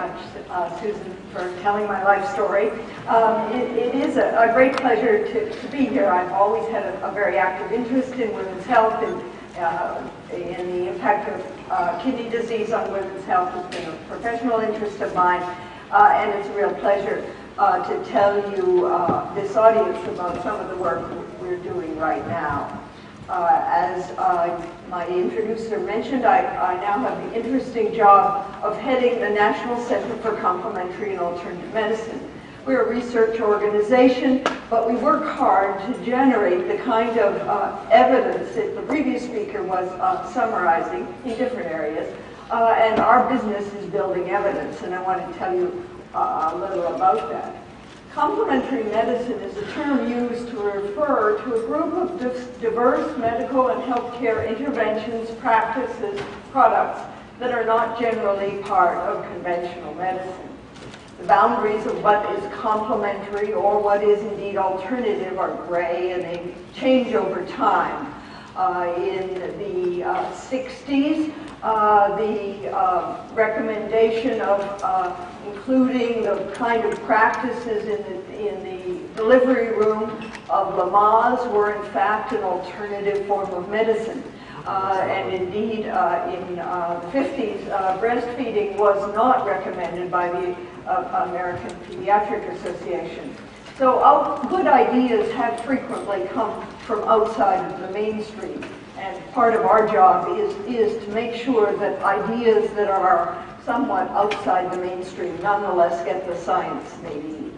much, Susan, for telling my life story. It is a great pleasure to be here. I've always had a very active interest in women's health, and the impact of kidney disease on women's health has been a professional interest of mine, and it's a real pleasure to tell you, this audience, about some of the work we're doing right now. As my introducer mentioned, I now have the interesting job of heading the National Center for Complementary and Alternative Medicine. We're a research organization, but we work hard to generate the kind of evidence that the previous speaker was summarizing in different areas. And our business is building evidence, and I want to tell you a little about that. Complementary medicine is a term used to refer to a group of diverse medical and healthcare interventions, practices, products that are not generally part of conventional medicine. The boundaries of what is complementary or what is indeed alternative are gray, and they change over time. In the 60s, the recommendation of including the kind of practices in the delivery room of Lamaze were in fact an alternative form of medicine. And indeed, in the 50s, breastfeeding was not recommended by the American Pediatric Association. So good ideas have frequently come from outside of the mainstream. And part of our job is to make sure that ideas that are somewhat outside the mainstream nonetheless get the science they need.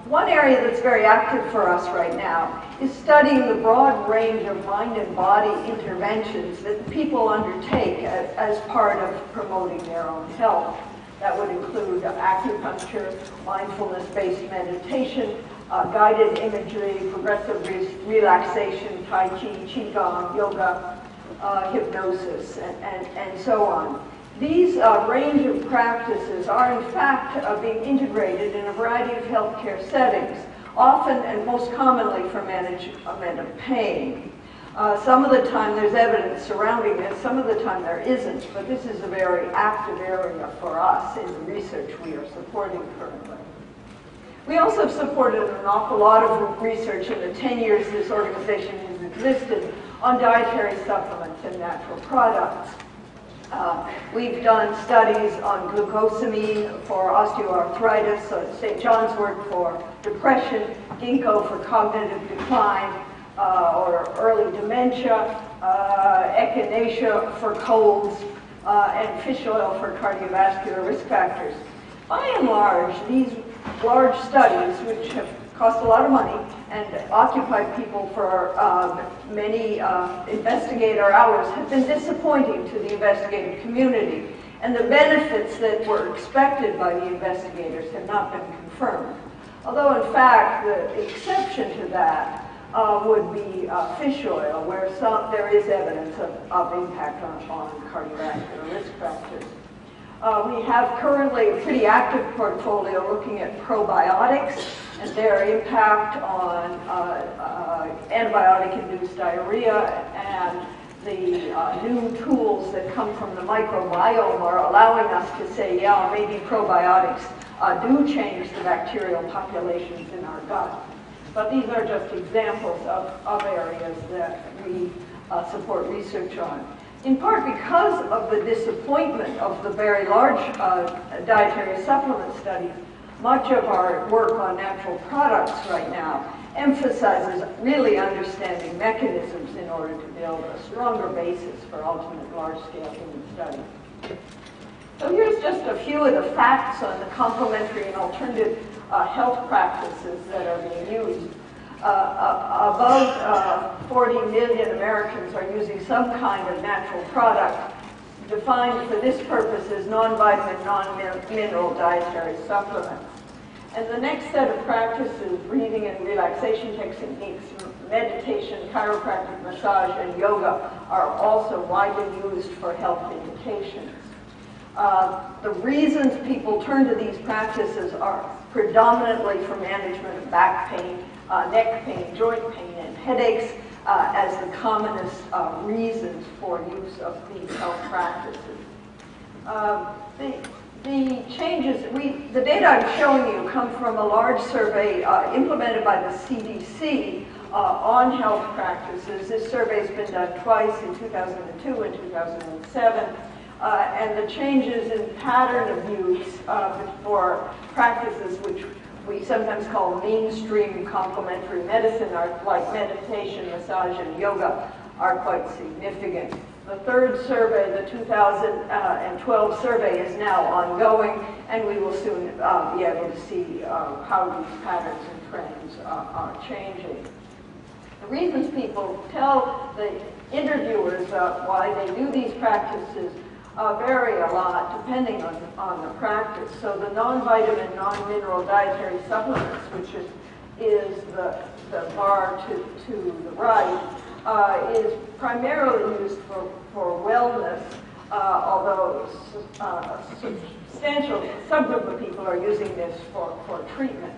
One area that's very active for us right now is studying the broad range of mind and body interventions that people undertake as part of promoting their own health. That would include acupuncture, mindfulness-based meditation, guided imagery, progressive relaxation, Tai Chi, Qigong, yoga, hypnosis, and so on. These range of practices are in fact being integrated in a variety of healthcare settings, often and most commonly for management of pain. Some of the time there's evidence surrounding this, some of the time there isn't, but this is a very active area for us in the research we are supporting currently. We also have supported an awful lot of research in the 10 years this organization has existed on dietary supplements and natural products. We've done studies on glucosamine for osteoarthritis, St. John's wort for depression, ginkgo for cognitive decline or early dementia, echinacea for colds, and fish oil for cardiovascular risk factors. By and large, these large studies, which have cost a lot of money and occupied people for many investigator hours, have been disappointing to the investigative community, and the benefits that were expected by the investigators have not been confirmed. Although, in fact, the exception to that would be fish oil, where there is evidence of impact on cardiovascular risk factors. We have currently a pretty active portfolio looking at probiotics and their impact on antibiotic-induced diarrhea, and the new tools that come from the microbiome are allowing us to say, yeah, maybe probiotics do change the bacterial populations in our gut. But these are just examples of areas that we support research on. In part because of the disappointment of the very large dietary supplement studies, much of our work on natural products right now emphasizes really understanding mechanisms in order to build a stronger basis for ultimate large-scale human study. So here's just a few of the facts on the complementary and alternative health practices that are being used. About 40 million Americans are using some kind of natural product defined for this purpose as non-vitamin, non-mineral dietary supplements. And the next set of practices, breathing and relaxation techniques, meditation, chiropractic massage, and yoga, are also widely used for health indications. The reasons people turn to these practices are predominantly for management of back pain, neck pain, joint pain, and headaches as the commonest reasons for use of these health practices. The changes, the data I'm showing you come from a large survey implemented by the CDC on health practices. This survey has been done twice, in 2002 and 2007. And the changes in pattern of use for practices which we sometimes call mainstream complementary medicine, like meditation, massage, and yoga, are quite significant. The third survey, the 2012 survey, is now ongoing, and we will soon be able to see how these patterns and trends are changing. The reasons people tell the interviewers why they do these practices vary a lot depending on the practice. So the non-vitamin, non-mineral dietary supplements, which is the bar to the right, is primarily used for wellness, although a substantial subgroup of people are using this for treatment.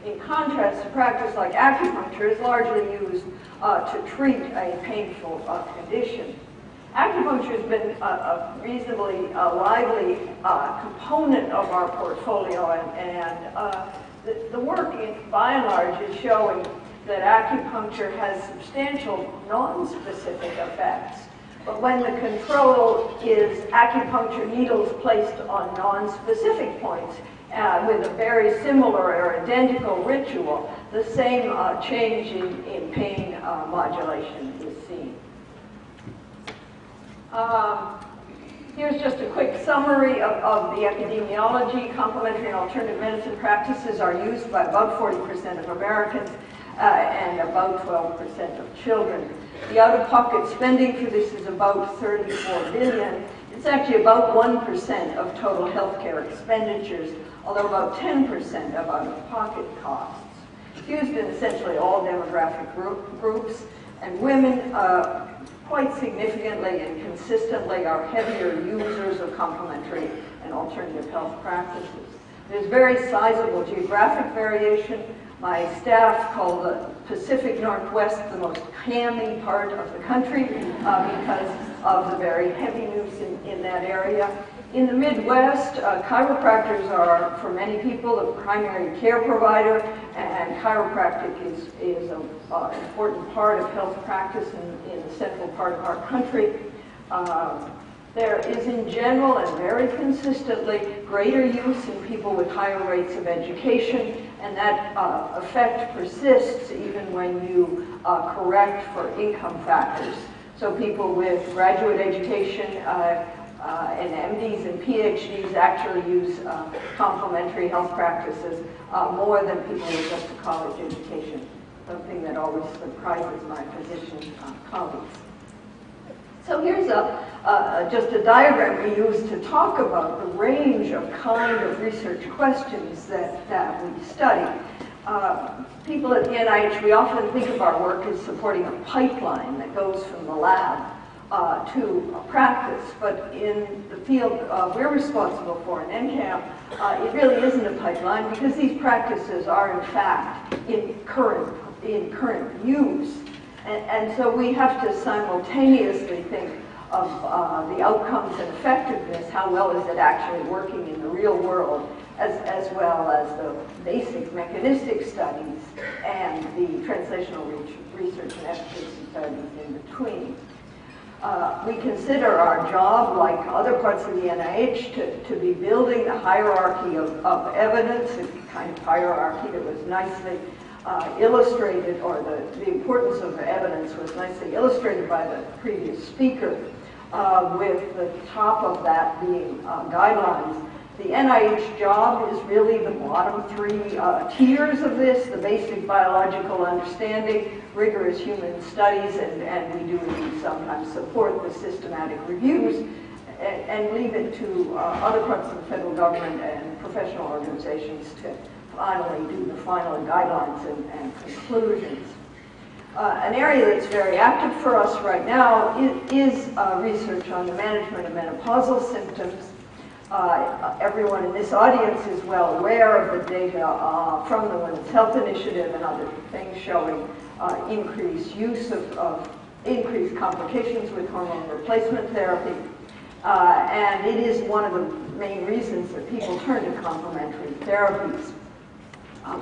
In contrast, a practice like acupuncture is largely used to treat a painful condition. Acupuncture has been a reasonably lively component of our portfolio, and the work, by and large, is showing that acupuncture has substantial non-specific effects. But when the control is acupuncture needles placed on non-specific points with a very similar or identical ritual, the same change in pain modulation is seen. Here's just a quick summary of the epidemiology. Complementary and alternative medicine practices are used by about 40% of Americans and about 12% of children. The out-of-pocket spending for this is about $34 billion. It's actually about 1% of total healthcare expenditures, although about 10% of out-of-pocket costs. It's used in essentially all demographic groups, and women quite significantly and consistently are heavier users of complementary and alternative health practices. There's very sizable geographic variation. My staff call the Pacific Northwest the most hammy part of the country because of the very heavy use in that area. In the Midwest, chiropractors are, for many people, the primary care provider, and chiropractic is an important part of health practice in the central part of our country. There is, in general and very consistently, greater use in people with higher rates of education, and that effect persists even when you correct for income factors. So people with graduate education and MDs and PhDs actually use complementary health practices more than people with just a college education, something that always surprises my physician colleagues. So here's just a diagram we use to talk about the range of kind of research questions that we study. People at the NIH, we often think of our work as supporting a pipeline that goes from the lab to a practice, but in the field we're responsible for in NCAM, it really isn't a pipeline because these practices are in fact in current use. And so we have to simultaneously think of the outcomes and effectiveness, how well is it actually working in the real world, as well as the basic mechanistic studies and the translational research and efficacy studies in between. We consider our job, like other parts of the NIH, to be building a hierarchy of evidence, a kind of hierarchy that was nicely illustrated, or the importance of the evidence was nicely illustrated by the previous speaker, with the top of that being guidelines. The NIH job is really the bottom three tiers of this: the basic biological understanding, rigorous human studies, and we do sometimes support the systematic reviews, and leave it to other parts of the federal government and professional organizations to finally do the final guidelines and conclusions. An area that's very active for us right now is research on the management of menopausal symptoms. Everyone in this audience is well aware of the data from the Women's Health Initiative and other things showing increased use of increased complications with hormone replacement therapy. And it is one of the main reasons that people turn to complementary therapies.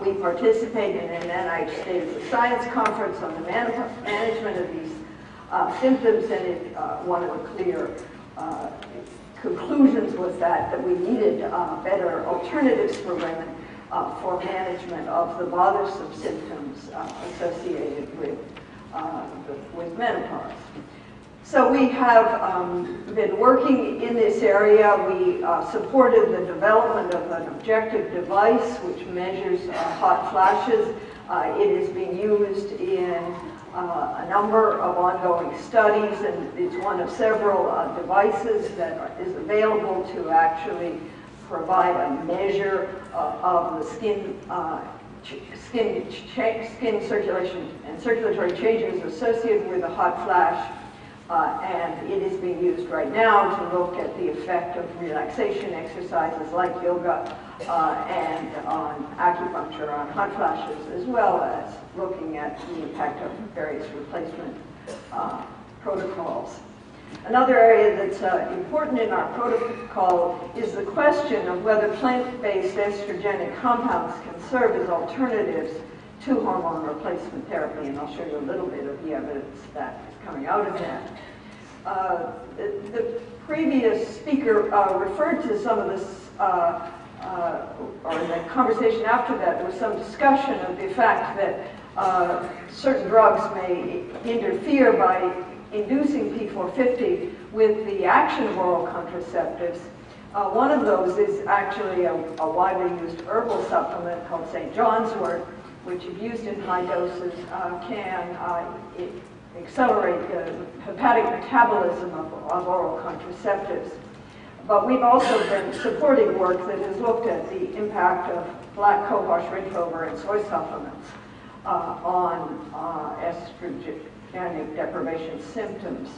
We participated in an NIH State of the Science Conference on the management of these symptoms, and one of the clear conclusions was that we needed better alternatives for women for management of the bothersome symptoms associated with menopause. So we have been working in this area. We supported the development of an objective device which measures hot flashes. It is being used in a number of ongoing studies, and it's one of several devices that is available to actually provide a measure of the skin circulation and circulatory changes associated with a hot flash. And it is being used right now to look at the effect of relaxation exercises like yoga and on acupuncture on hot flashes, as well as looking at the impact of various replacement protocols. Another area that's important in our protocol is the question of whether plant-based estrogenic compounds can serve as alternatives to hormone replacement therapy, and I'll show you a little bit of the evidence that is coming out of that. The previous speaker referred to some of this, or in the conversation after that, there was some discussion of the fact that certain drugs may interfere by inducing P450 with the action of oral contraceptives. One of those is actually a widely used herbal supplement called St. John's wort, which, if used in high doses, can accelerate the hepatic metabolism of oral contraceptives. But we've also been supporting work that has looked at the impact of black cohosh red clover and soy supplements on estrogenic deprivation symptoms.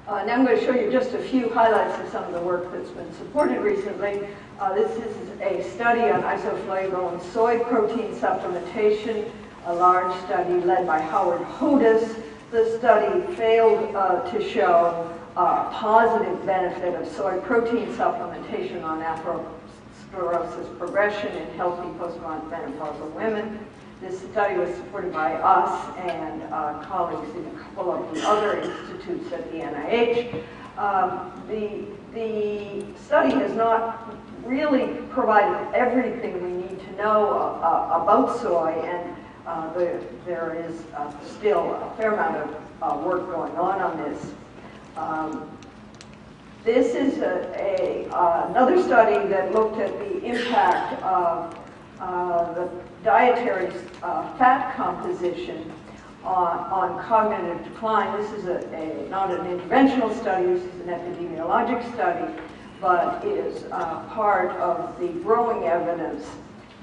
Now I'm going to show you just a few highlights of some of the work that's been supported recently. This is a study on isoflavone soy protein supplementation, a large study led by Howard Hodes. The study failed to show positive benefit of soy protein supplementation on atherosclerosis progression in healthy postmenopausal women. This study was supported by us and colleagues in a couple of the other institutes at the NIH. The study has not really provided everything we need to know about soy, and there is still a fair amount of work going on this. This is another study that looked at the impact of the dietary fat composition on cognitive decline. This is not an interventional study, this is an epidemiologic study, but is part of the growing evidence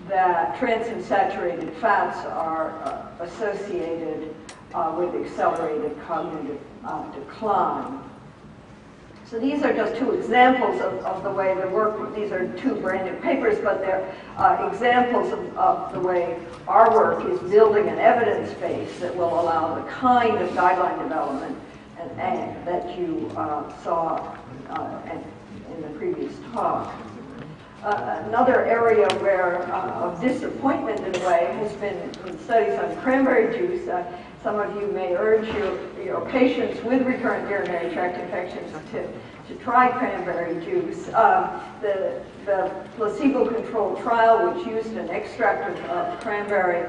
that trans and saturated fats are associated with accelerated cognitive decline. So these are just two examples of the way the work, these are two brand new papers, but they're examples of the way our work is building an evidence base that will allow the kind of guideline development and that you saw in the previous talk. Another area where of disappointment in a way has been in studies on cranberry juice. Some of you may urge your patients with recurrent urinary tract infections to try cranberry juice. The placebo-controlled trial, which used an extract of cranberry,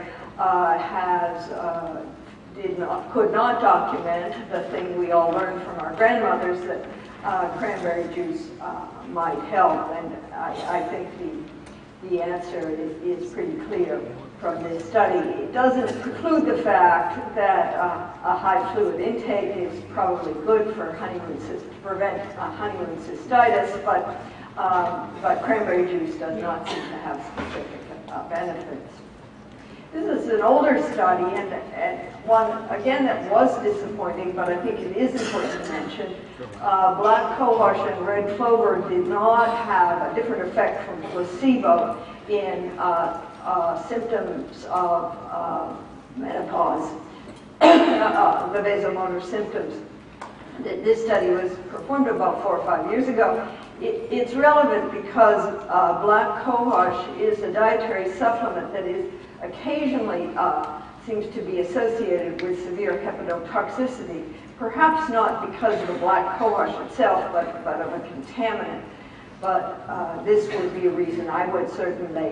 could not document the thing we all learned from our grandmothers, that cranberry juice might help, and I think the answer is pretty clear from this study. It doesn't preclude the fact that a high fluid intake is probably good for to prevent honeymoon cystitis, but cranberry juice does not seem to have specific benefits. This is an older study, and one, again, that was disappointing, but I think it is important to mention. Black cohosh and red clover did not have a different effect from placebo in symptoms of menopause, the vasomotor symptoms. This study was performed about 4 or 5 years ago, It's relevant because black cohosh is a dietary supplement that is occasionally seems to be associated with severe hepatotoxicity, perhaps not because of the black cohosh itself, but of a contaminant. But this would be a reason I would certainly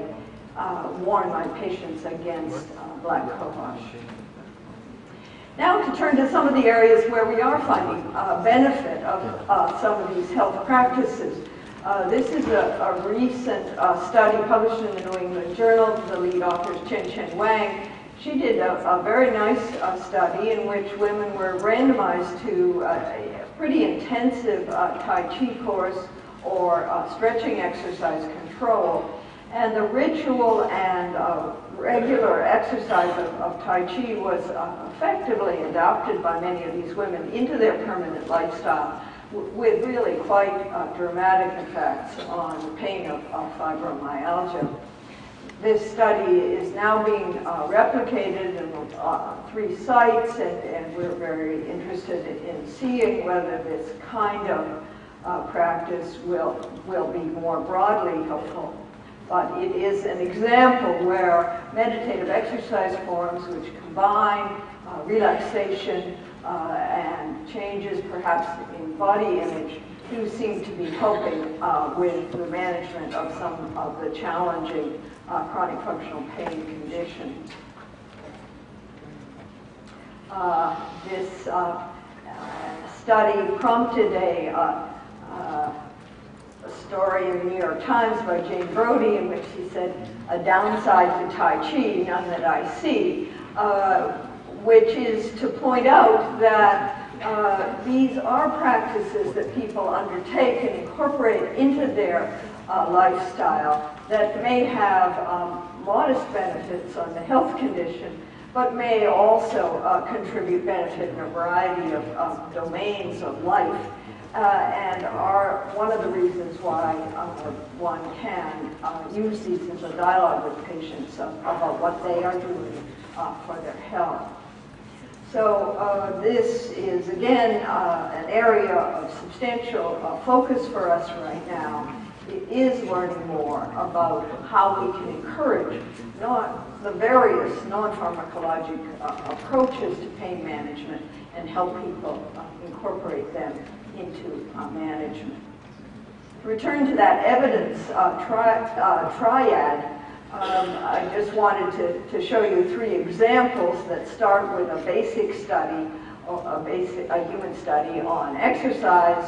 warn my patients against black cohosh. Now to turn to some of the areas where we are finding benefit of some of these health practices. This is a recent study published in the New England Journal. The lead author is Chen Wang. She did a very nice study in which women were randomized to a pretty intensive Tai Chi course or stretching exercise control. And the ritual and regular exercise of Tai Chi was effectively adopted by many of these women into their permanent lifestyle with really quite dramatic effects on the pain of fibromyalgia. This study is now being replicated in 3 sites, and we're very interested in seeing whether this kind of practice will be more broadly helpful. But it is an example where meditative exercise forms which combine relaxation and changes perhaps in body image do seem to be helping with the management of some of the challenging chronic functional pain conditions. This study prompted a story in the New York Times by Jane Brody in which she said, "A downside to Tai Chi, none that I see," which is to point out that these are practices that people undertake and incorporate into their lifestyle that may have modest benefits on the health condition, but may also contribute benefit in a variety of domains of life. And are one of the reasons why one can use these as a dialogue with patients about what they are doing for their health. So this is, again, an area of substantial focus for us right now. It is learning more about how we can encourage the various non-pharmacologic approaches to pain management and help people incorporate them into management. To return to that evidence triad, I just wanted to show you 3 examples that start with a basic study, a human study on exercise,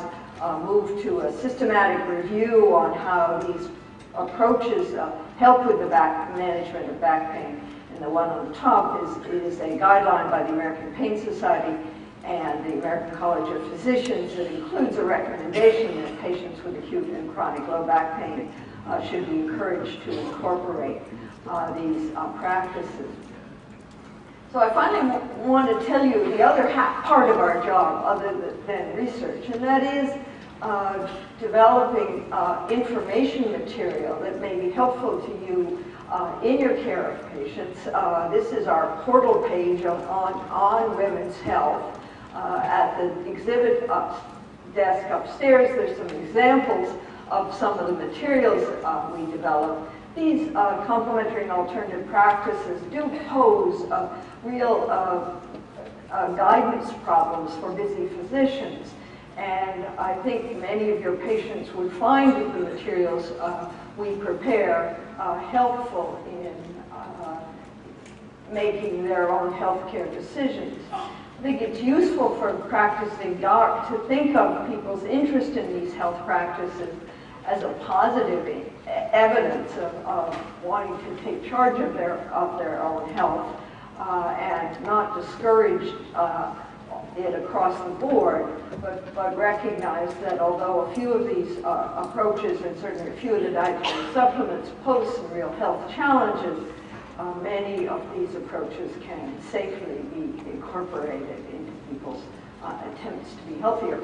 move to a systematic review on how these approaches help with the management of back pain. And the one on the top is a guideline by the American Pain Society and the American College of Physicians that includes a recommendation that patients with acute and chronic low back pain should be encouraged to incorporate these practices. So I finally want to tell you the other part of our job other than research, and that is developing information material that may be helpful to you in your care of patients. This is our portal page on women's health. At the exhibit desk upstairs, there's some examples of some of the materials we develop. These complementary and alternative practices do pose real guidance problems for busy physicians. And I think many of your patients would find that the materials we prepare helpful in making their own healthcare decisions. I think it's useful for practicing docs to think of people's interest in these health practices as a positive evidence of wanting to take charge of their own health and not discourage it across the board, but recognize that although a few of these approaches and certainly a few of the dietary supplements pose some real health challenges, many of these approaches can safely be incorporated into people's attempts to be healthier.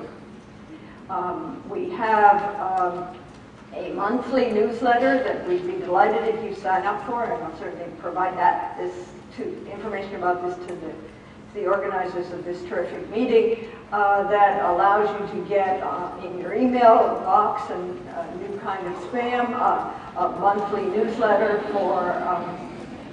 We have a monthly newsletter that we'd be delighted if you sign up for, and I'll certainly provide information about this to the organizers of this terrific meeting, that allows you to get in your email box a new kind of spam, a monthly newsletter for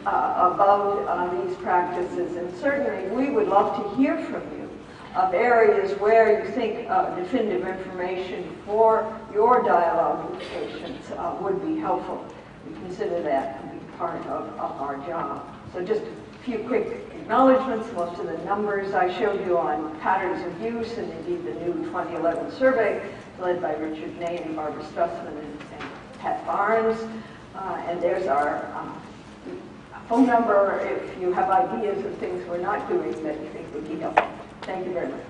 about these practices. And certainly we would love to hear from you of areas where you think definitive information for your dialogue with patients would be helpful. We consider that to be part of our job. So just a few quick acknowledgments. Most of the numbers I showed you on patterns of use, and indeed the new 2011 survey led by Richard Ney and Barbara Strussman and Pat Barnes. And there's our phone number if you have ideas of things we're not doing that you think would be helpful. Thank you very much.